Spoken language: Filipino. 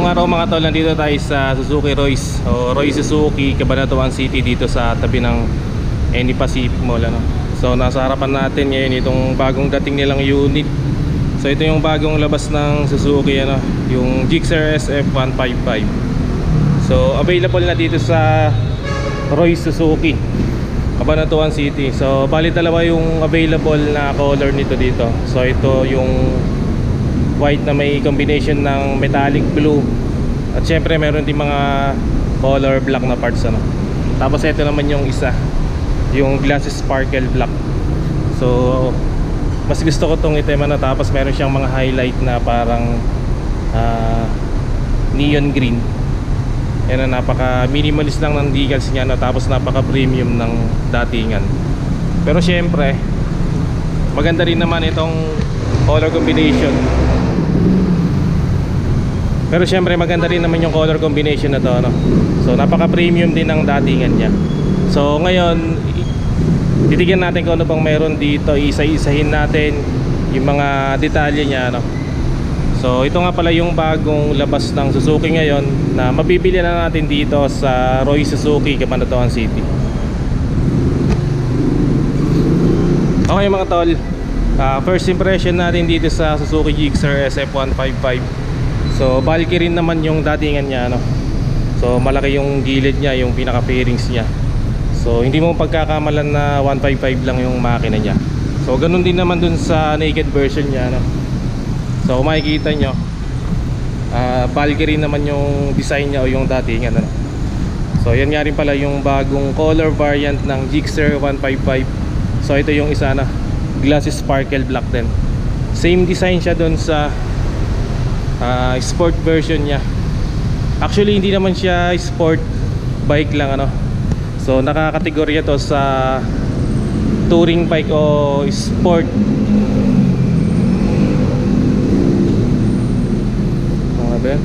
Ngayong araw mga tol, nandito tayo sa Suzuki Royce o Royce Suzuki, Cabanatuan City, dito sa tabi ng Any Pacific Mall, ano? So nasa harapan natin ngayon itong bagong dating nilang unit. So ito yung bagong labas ng Suzuki, ano, yung Gixxer SF155. So available na dito sa Royce Suzuki, Cabanatuan City. So bali dalawa yung available na color nito dito. So ito yung white na may combination ng metallic blue, at syempre meron din mga color black na parts, ano. Tapos ito naman yung isa, yung glass sparkle black. So mas gusto ko tong item na, tapos meron siyang mga highlight na parang neon green. Yan, napaka minimalist lang ng decals niya, no? Tapos napaka premium ng datingan. Pero syempre maganda rin naman itong color combination. Pero syempre maganda rin naman yung color combination na to, no? So napaka premium din ng datingan niya. So ngayon titignan natin kung ano bang meron dito. Isa-isahin natin yung mga detalye niya, no? So ito nga pala yung bagong labas ng Suzuki ngayon na mabibili na natin dito sa Royce Suzuki, Cabanatuan City. Okay mga tol, first impression natin dito sa Suzuki Gixxer SF155. So bulky rin naman yung datingan niya, no? So malaki yung gilid niya, yung pinaka fairings niya. So hindi mo pagkakamalan na 155 lang yung makina niya. So ganun din naman dun sa naked version niya, no? So makikita nyo, bulky rin naman yung design niya o yung datingan, no? So yan nga rin pala yung bagong color variant ng Gixxer 155. So ito yung isa na glass sparkle black din. Same design siya dun sa sport version niya. Actually hindi naman siya sport bike lang, ano. So nakakategorya to sa touring bike o sport. Ano ba yan?